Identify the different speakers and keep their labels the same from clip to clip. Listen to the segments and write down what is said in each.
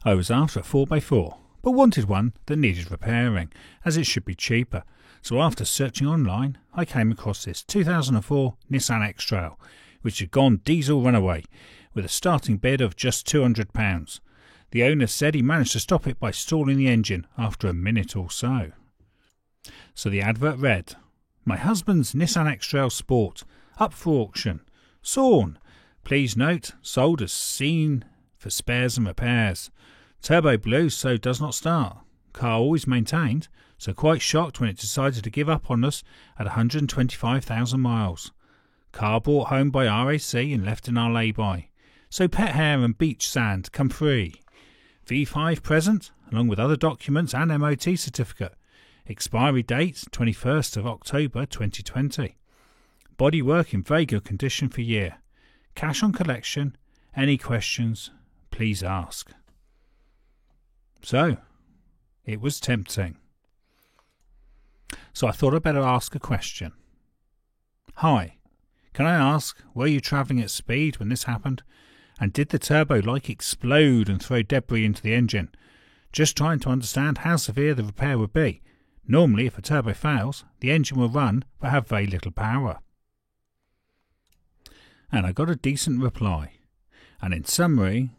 Speaker 1: I was after a 4x4, but wanted one that needed repairing, as it should be cheaper. So after searching online, I came across this 2004 Nissan X-Trail, which had gone diesel runaway, with a starting bid of just £200. The owner said he managed to stop it by stalling the engine after a minute or so. So the advert read, "My husband's Nissan X-Trail Sport, up for auction. Sawn. Please note, sold as seen for spares and repairs. Turbo blue, so does not start. Car always maintained, so quite shocked when it decided to give up on us at 125,000 miles. Car brought home by RAC and left in our lay-by. So pet hair and beach sand come free. V5 present, along with other documents and MOT certificate. Expiry date 21st of October 2020. Bodywork in very good condition for year. Cash on collection. Any questions, please ask." So, it was tempting. So I thought I'd better ask a question. "Hi, can I ask, were you travelling at speed when this happened? And did the turbo explode and throw debris into the engine? Just trying to understand how severe the repair would be. Normally, if a turbo fails, the engine will run but have very little power." And I got a decent reply. And in summary,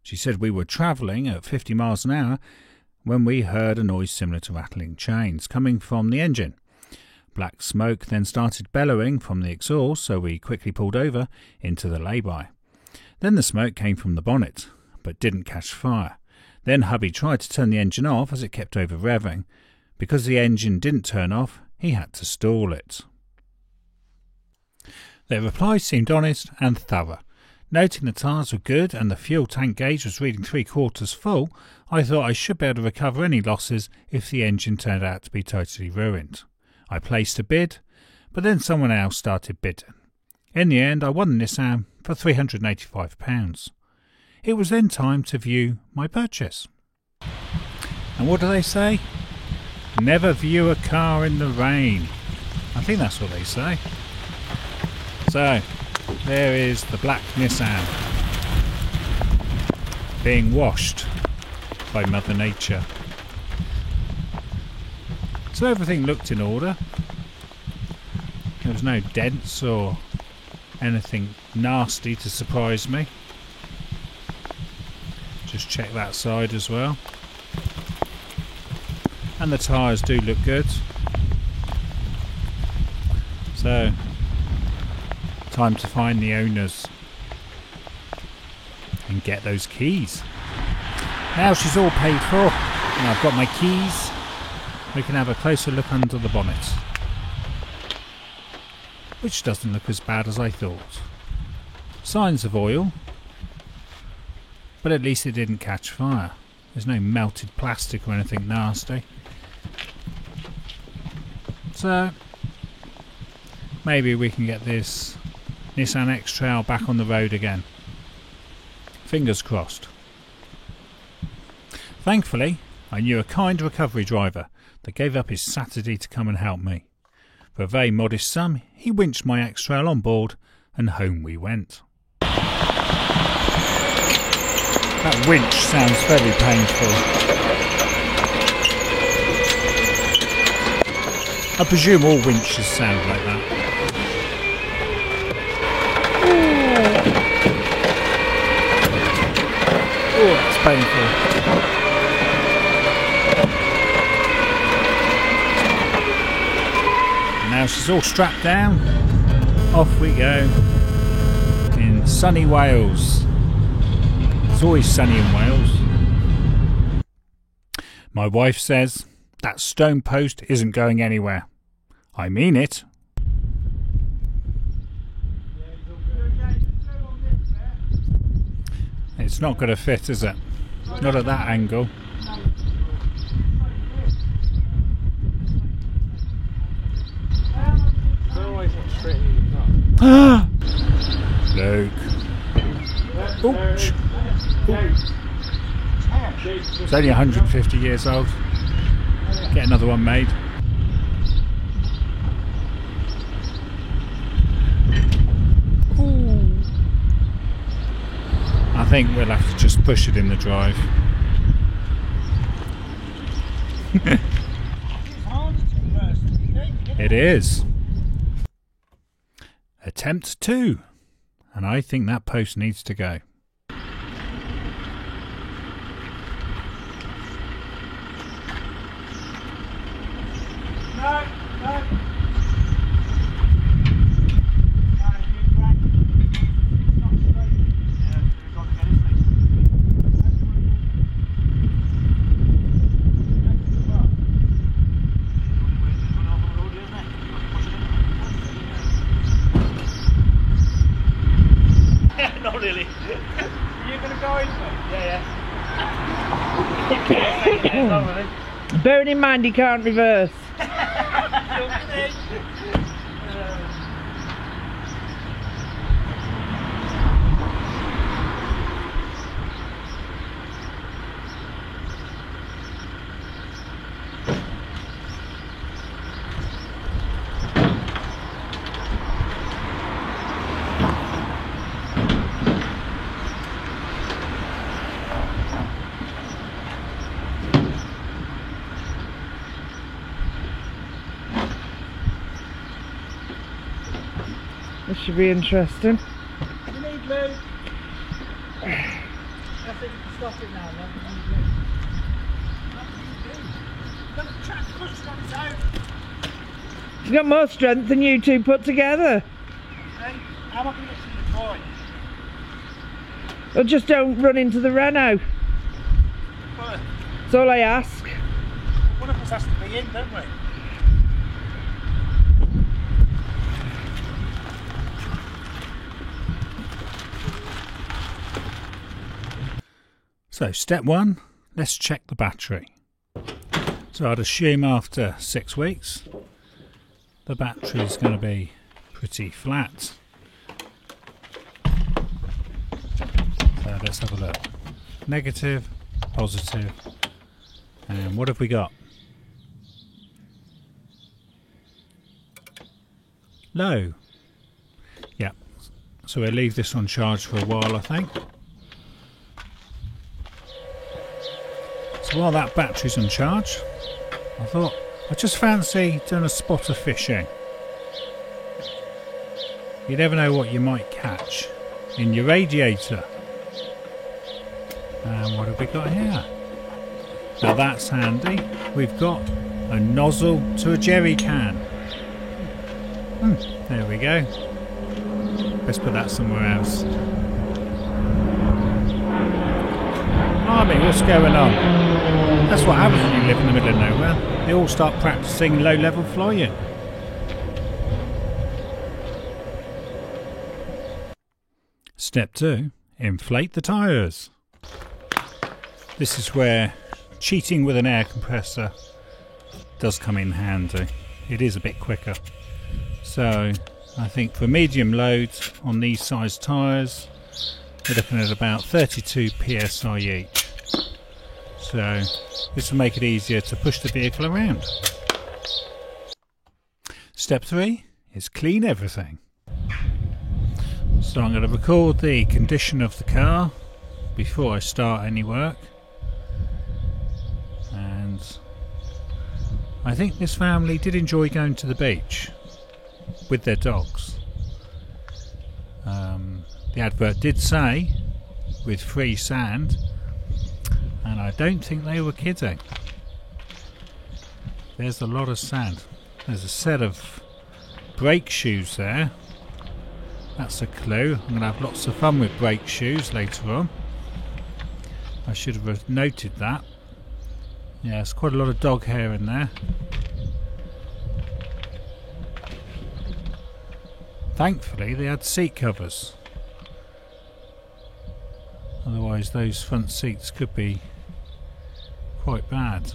Speaker 1: she said we were travelling at 50 miles an hour when we heard a noise similar to rattling chains coming from the engine. Black smoke then started bellowing from the exhaust, so we quickly pulled over into the lay-by. Then the smoke came from the bonnet, but didn't catch fire. Then hubby tried to turn the engine off as it kept over-revving. Because the engine didn't turn off, he had to stall it. Their reply seemed honest and thorough. Noting the tyres were good and the fuel tank gauge was reading 3/4 full, I thought I should be able to recover any losses if the engine turned out to be totally ruined. I placed a bid, but then someone else started bidding. In the end, I won the Nissan for £385. It was then time to view my purchase. And what do they say? Never view a car in the rain. I think that's what they say. So, there is the black Nissan being washed by Mother Nature. So everything looked in order. There was no dents or anything nasty to surprise me. Just check that side as well. And the tyres do look good. So, time to find the owners and get those keys. Now she's all paid for and I've got my keys, we can have a closer look under the bonnet, which doesn't look as bad as I thought. Signs of oil, but at least it didn't catch fire. There's no melted plastic or anything nasty. So maybe we can get this Nissan X-Trail back on the road again. Fingers crossed. Thankfully, I knew a kind recovery driver that gave up his Saturday to come and help me. For a very modest sum, he winched my X-Trail on board and home we went. That winch sounds very painful. I presume all winches sound like that. Oh, that's painful. Now she's all strapped down. Off we go in sunny Wales. It's always sunny in Wales. My wife says that stone post isn't going anywhere. I mean it. It's not going to fit, is it? Not at that angle. Luke. Oops. It's only 150 years old. Get another one made. Ooh. I think we'll have to just push it in the drive. It is. Attempt 2. And I think that post needs to go.
Speaker 2: No. Not really. Are you going to go into it? Yeah.
Speaker 3: Bearing in mind he can't reverse. This should be interesting.
Speaker 2: You need lube. I think you can stop it now. Look at the track pushing on its own.
Speaker 3: He's got more strength than you two put together.
Speaker 2: Hey, how am I going to get to the point?
Speaker 3: Well, just don't run into the Renault.
Speaker 2: But
Speaker 3: That's all I ask.
Speaker 2: one of us has to be in, don't we?
Speaker 1: So step 1, let's check the battery. So I'd assume after 6 weeks the battery is going to be pretty flat. So let's have a look. Negative, positive, and what have we got? Low. Yeah, so we'll leave this on charge for a while, I think. So while that battery's on charge, I thought I just fancy doing a spot of fishing. You never know what you might catch in your radiator. And what have we got here? Now that's handy. We've got a nozzle to a jerry can. There we go. Let's put that somewhere else. Blimey, what's going on? That's what happens when you live in the middle of nowhere. They all start practicing low-level flying. Step 2. Inflate the tyres. This is where cheating with an air compressor does come in handy. It is a bit quicker. So I think for medium loads on these size tyres, we're looking at about 32 psi each. So this will make it easier to push the vehicle around. Step 3 is clean everything. So I'm going to record the condition of the car before I start any work. And I think this family did enjoy going to the beach with their dogs. The advert did say with free sand, and I don't think they were kidding. There's a lot of sand. There's a set of brake shoes there. That's a clue. I'm going to have lots of fun with brake shoes later on. I should have noted that. Yeah, there's quite a lot of dog hair in there. Thankfully they had seat covers. Otherwise those front seats could be quite bad.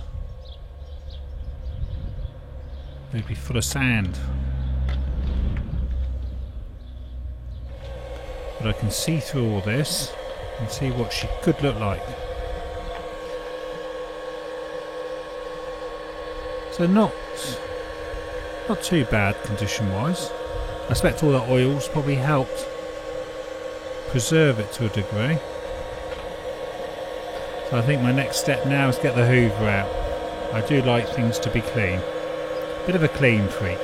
Speaker 1: They'd be full of sand. But I can see through all this and see what she could look like. So not too bad condition wise. I expect all the oils probably helped preserve it to a degree. So I think my next step now is get the Hoover out I do like things to be clean. Bit of a clean freak.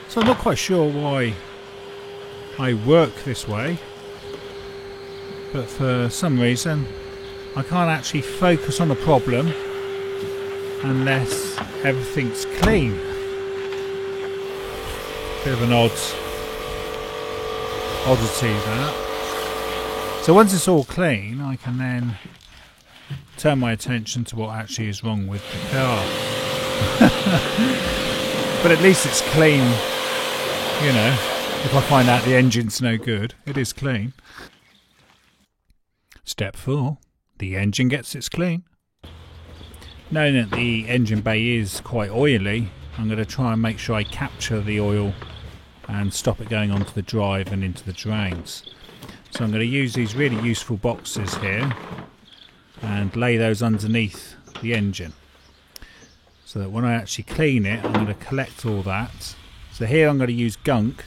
Speaker 1: So I'm not quite sure why I work this way, but for some reason I can't actually focus on a problem unless everything's clean. Bit of an oddity that. So once it's all clean, I can then turn my attention to what actually is wrong with the car. But at least it's clean, you know. If I find out the engine's no good, it is clean. Step 4. The engine gets its clean. Knowing that the engine bay is quite oily, I'm going to try and make sure I capture the oil and stop it going onto the drive and into the drains. So I'm going to use these really useful boxes here and lay those underneath the engine, so that when I actually clean it, I'm going to collect all that. So here I'm going to use gunk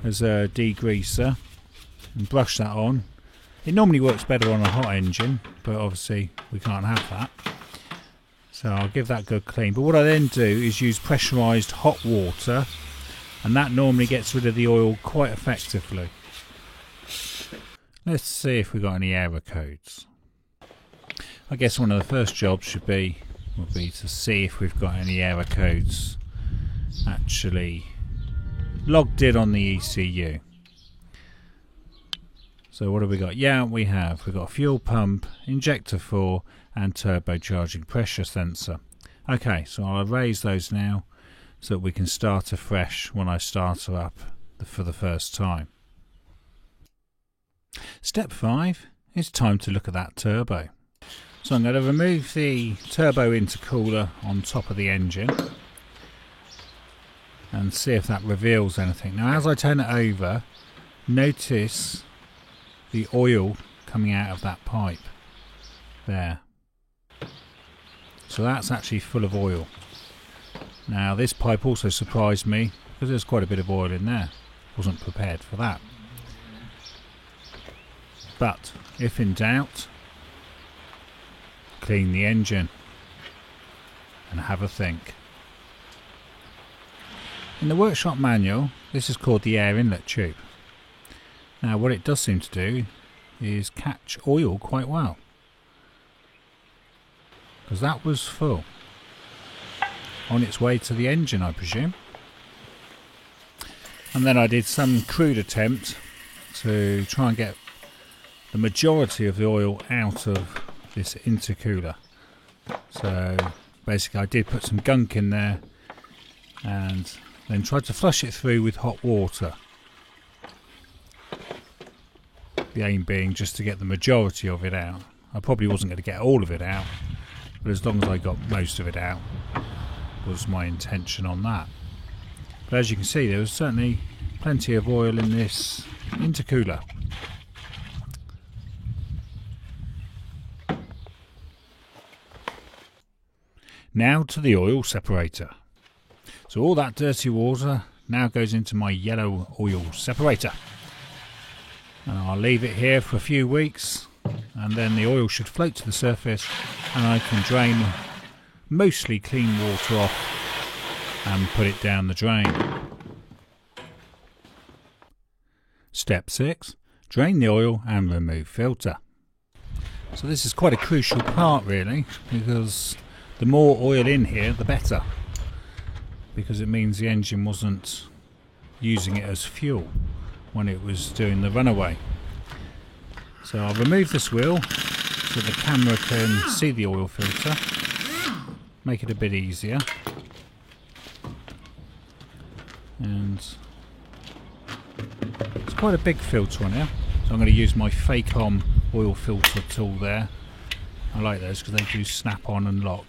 Speaker 1: as a degreaser and brush that on. It normally works better on a hot engine, but obviously we can't have that. So I'll give that a good clean. But what I then do is use pressurised hot water, and that normally gets rid of the oil quite effectively. Let's see if we've got any error codes. I guess one of the first jobs would be to see if we've got any error codes actually logged in on the ECU. So what have we got? Yeah, we have. We've got a fuel pump, injector 4 and turbocharging pressure sensor. Okay, so I'll erase those now so that we can start afresh when I start her up for the first time. Step 5, it's time to look at that turbo. So I'm going to remove the turbo intercooler on top of the engine and see if that reveals anything. Now as I turn it over, notice the oil coming out of that pipe there. So that's actually full of oil. Now this pipe also surprised me because there's quite a bit of oil in there. Wasn't prepared for that. But if in doubt, clean the engine and have a think. In the workshop manual, this is called the air inlet tube. Now what it does seem to do is catch oil quite well, because that was full, on its way to the engine I presume. And then I did some crude attempt to try and get the majority of the oil out of this intercooler. So basically I did put some gunk in there and then tried to flush it through with hot water. The aim being just to get the majority of it out. I probably wasn't going to get all of it out, but as long as I got most of it out was my intention on that. But as you can see, there was certainly plenty of oil in this intercooler. Now to the oil separator. So all that dirty water now goes into my yellow oil separator. And I'll leave it here for a few weeks, and then the oil should float to the surface and I can drain mostly clean water off and put it down the drain. Step 6. Drain the oil and remove filter. So this is quite a crucial part really, because the more oil in here the better, because it means the engine wasn't using it as fuel when it was doing the runaway. So I'll remove this wheel so the camera can see the oil filter, make it a bit easier. And it's quite a big filter on here, so I'm going to use my Facom oil filter tool there. I like those because they do snap on and lock.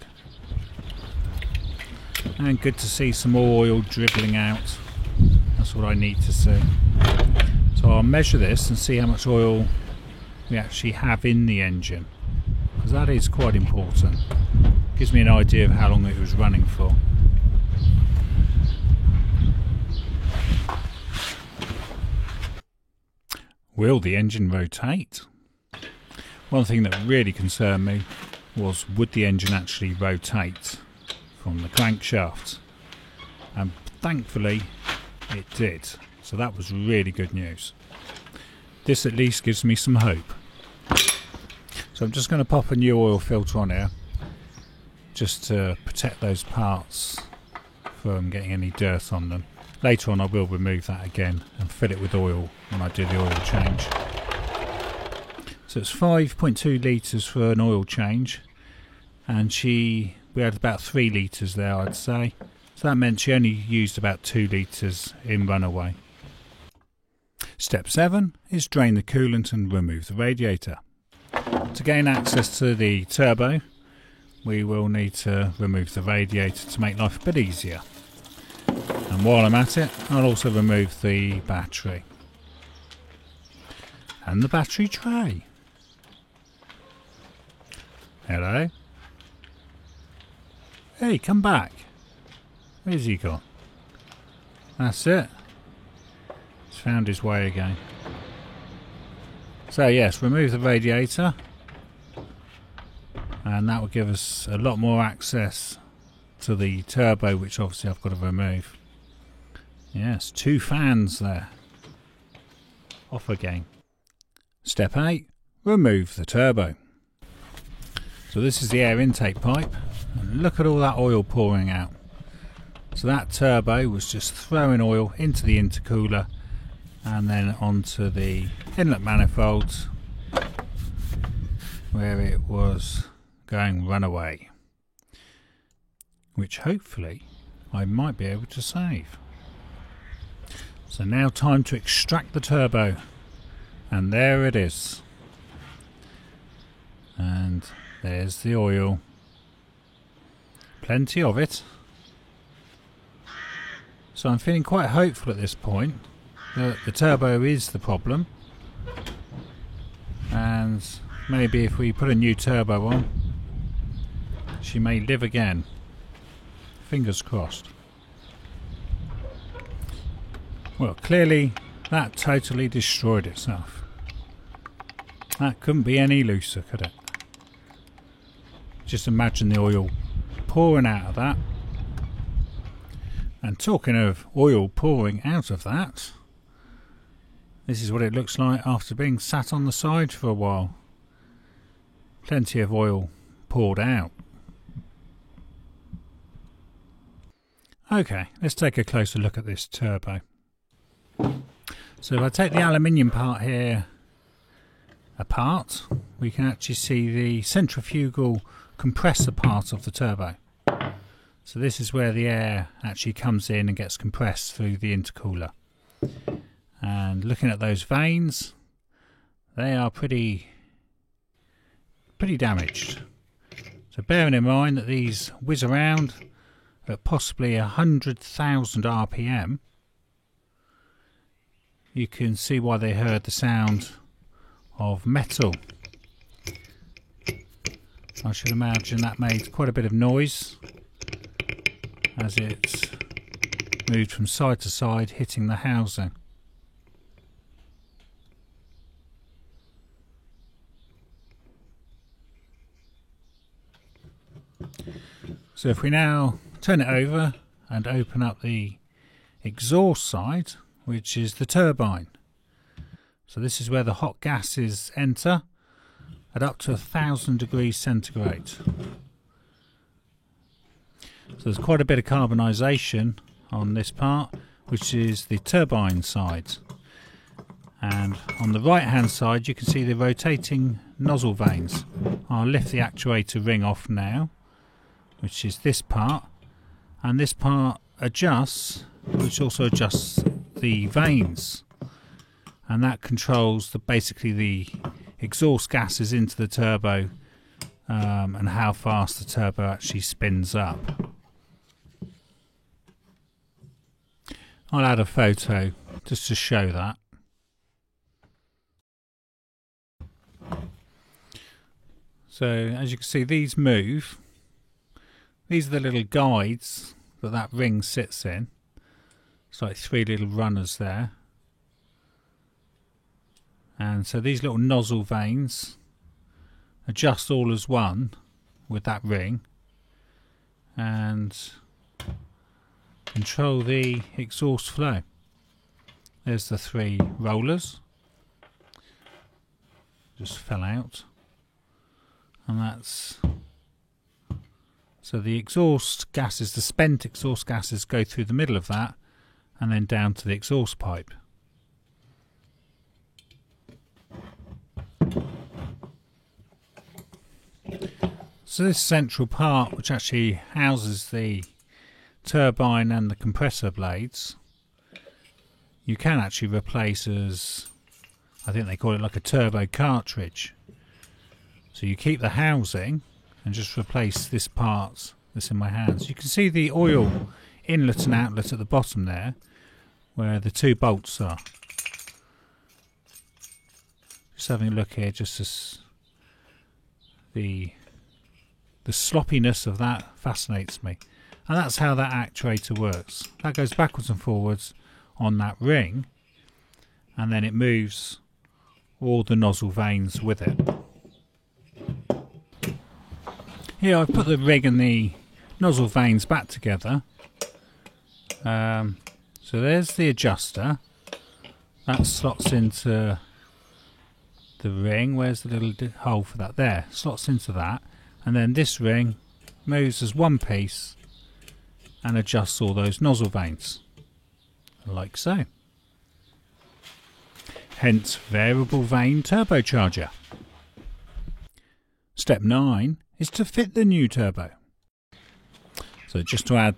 Speaker 1: And good to see some more oil dribbling out. That's what I need to see. So I'll measure this and see how much oil we actually have in the engine, because that is quite important. Gives me an idea of how long it was running for. Will the engine rotate? One thing that really concerned me was, would the engine actually rotate from the crankshaft? And thankfully it did, so that was really good news. This at least gives me some hope. So I'm just going to pop a new oil filter on here, just to protect those parts from getting any dirt on them. Later on I will remove that again and fill it with oil when I do the oil change. So it's 5.2 litres for an oil change, and we had about 3 litres there, I'd say. So that meant she only used about 2 litres in runaway. Step 7 is drain the coolant and remove the radiator. To gain access to the turbo, we will need to remove the radiator to make life a bit easier. And while I'm at it, I'll also remove the battery. And the battery tray. Hello? Hey, come back. Where's he gone? That's it. He's found his way again. So yes, remove the radiator. And that will give us a lot more access to the turbo, which obviously I've got to remove. Yes, 2 fans there. Off again. Step 8, remove the turbo. So this is the air intake pipe, and look at all that oil pouring out. So that turbo was just throwing oil into the intercooler and then onto the inlet manifold where it was going runaway, which hopefully I might be able to save. So now time to extract the turbo, and there it is, and there's the oil, plenty of it. So I'm feeling quite hopeful at this point that the turbo is the problem, and maybe if we put a new turbo on, she may live again. Fingers crossed. Well, clearly that totally destroyed itself. That couldn't be any looser, could it? Just imagine the oil pouring out of that. And talking of oil pouring out of that, this is what it looks like after being sat on the side for a while. Plenty of oil poured out. Okay, let's take a closer look at this turbo. So if I take the aluminium part here apart, we can actually see the centrifugal compressor part of the turbo. So this is where the air actually comes in and gets compressed through the intercooler. And looking at those vanes, they are pretty damaged. So bearing in mind that these whiz around at possibly 100,000 RPM, you can see why they heard the sound of metal. I should imagine that made quite a bit of noise as it moved from side to side, hitting the housing. So if we now turn it over and open up the exhaust side, which is the turbine. So this is where the hot gases enter at up to 1,000 degrees centigrade. So there's quite a bit of carbonisation on this part, which is the turbine side. And on the right hand side you can see the rotating nozzle vanes. I'll lift the actuator ring off now, which is this part, and this part adjusts, which also adjusts the vanes, and that controls basically the exhaust gases into the turbo, and how fast the turbo actually spins up. I'll add a photo just to show that. So as you can see, these move. These are the little guides that ring sits in. It's like 3 little runners there. And so these little nozzle vanes adjust all as one with that ring and control the exhaust flow. There's the 3 rollers, just fell out, and that's so the exhaust gases, the spent exhaust gases, go through the middle of that and then down to the exhaust pipe. So this central part, which actually houses the turbine and the compressor blades, you can actually replace as, I think they call it like a turbo cartridge. So you keep the housing and just replace this part that's in my hands. You can see the oil inlet and outlet at the bottom there, where the 2 bolts are. Just having a look here, just as the sloppiness of that fascinates me. And that's how that actuator works. That goes backwards and forwards on that ring, and then it moves all the nozzle vanes with it. Here I've put the rig and the nozzle vanes back together. So there's the adjuster. That slots into the ring. Where's the little hole for that? There, slots into that. And then this ring moves as one piece and adjusts all those nozzle vanes, like so. Hence variable vane turbocharger. Step 9 is to fit the new turbo. So just to add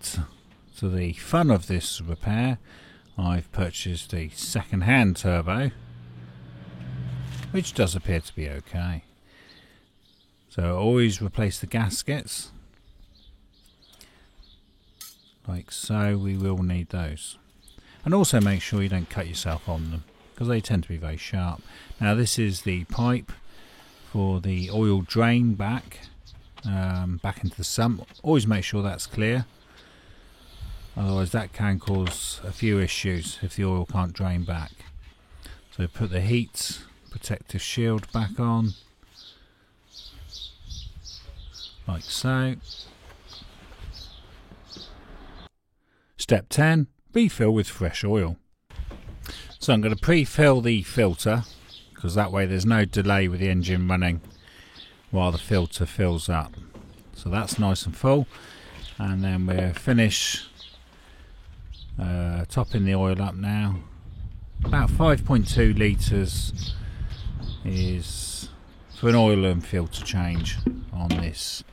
Speaker 1: to the fun of this repair, I've purchased a second-hand turbo, which does appear to be okay. So always replace the gaskets, like so. We will need those, and also make sure you don't cut yourself on them, because they tend to be very sharp. Now this is the pipe for the oil drain back into the sump. Always make sure that's clear, otherwise that can cause a few issues if the oil can't drain back. So put the heat protective shield back on, like so. Step 10, refill with fresh oil. So I'm going to pre-fill the filter, because that way there's no delay with the engine running while the filter fills up. So that's nice and full, and then we'll finish topping the oil up now. About 5.2 litres is for an oil and filter change on this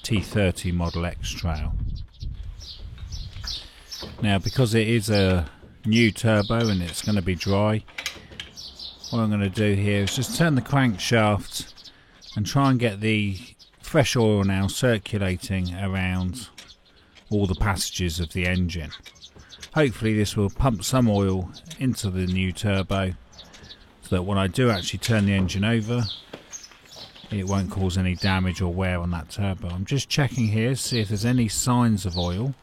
Speaker 1: T30 Model X Trail. Now because it is a new turbo and it's going to be dry, what I'm going to do here is just turn the crankshaft and try and get the fresh oil now circulating around all the passages of the engine. Hopefully this will pump some oil into the new turbo, so that when I do actually turn the engine over, it won't cause any damage or wear on that turbo. I'm just checking here to see if there's any signs of oil.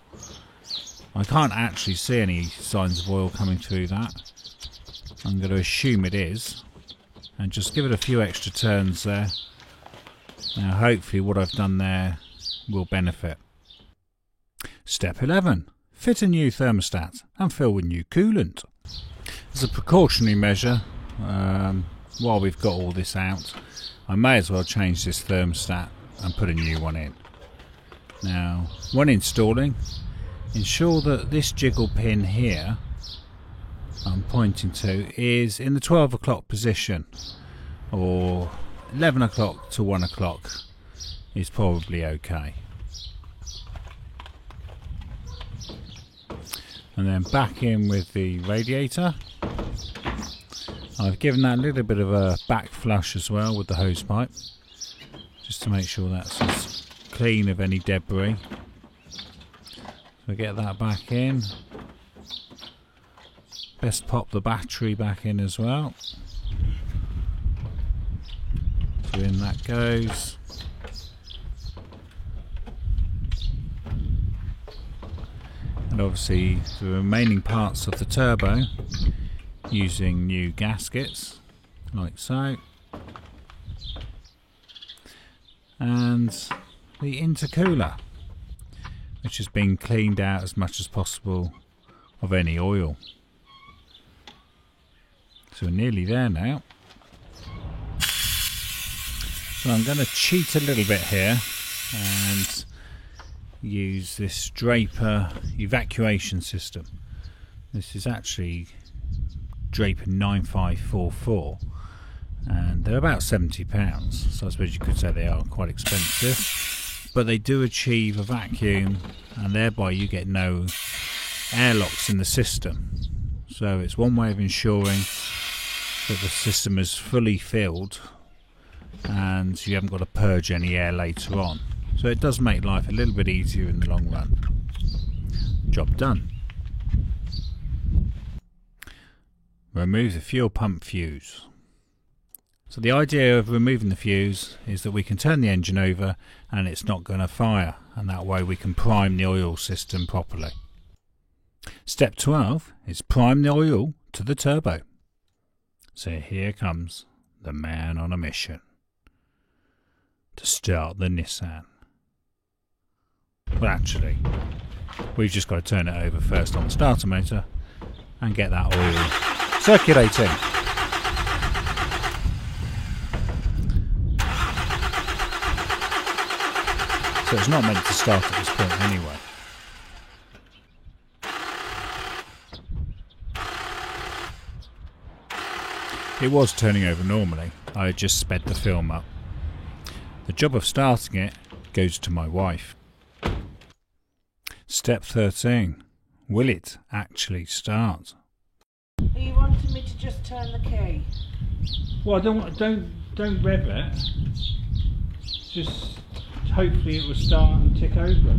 Speaker 1: I can't actually see any signs of oil coming through that. I'm going to assume it is, and just give it a few extra turns there. Now hopefully what I've done there will benefit. Step 11. Fit a new thermostat and fill with new coolant. As a precautionary measure, while we've got all this out, I may as well change this thermostat and put a new one in. Now, when installing, ensure that this jiggle pin here I'm pointing to is in the 12 o'clock position, or 11 o'clock to 1 o'clock is probably okay. And then back in with the radiator. I've given that a little bit of a back flush as well with the hose pipe, just to make sure that's as clean of any debris. So get that back in. Best pop the battery back in as well. So in that goes. And obviously the remaining parts of the turbo, using new gaskets like so. and the intercooler, which has been cleaned out as much as possible of any oil. So we're nearly there now. So I'm going to cheat a little bit here and use this Draper evacuation system. This is actually Draper 9544, and they're about £70, so I suppose you could say they are quite expensive, but they do achieve a vacuum, and thereby you get no airlocks in the system. So it's one way of ensuring that the system is fully filled and you haven't got to purge any air later on. So it does make life a little bit easier in the long run. Job done. Remove the fuel pump fuse. So the idea of removing the fuse is that we can turn the engine over and it's not going to fire, and that way we can prime the oil system properly. Step 12 is prime the oil to the turbo. So here comes the man on a mission to start the Nissan. Well, actually, we've just got to turn it over first on the starter motor and get that oil circulating. So it's not meant to start at this point anyway. It was turning over normally, I had just sped the film up. The job of starting it goes to my wife. Step 13. Will it actually start?
Speaker 3: Are you wanting me to just turn the key?
Speaker 1: Well, don't rev it. Just hopefully it will start and tick over.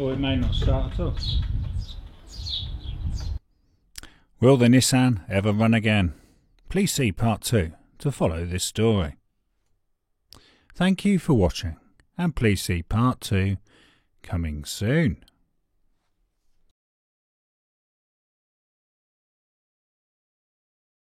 Speaker 1: Or it may not start at all. Will the Nissan ever run again? Please see part 2 to follow this story. Thank you for watching, and please see part 2 coming soon.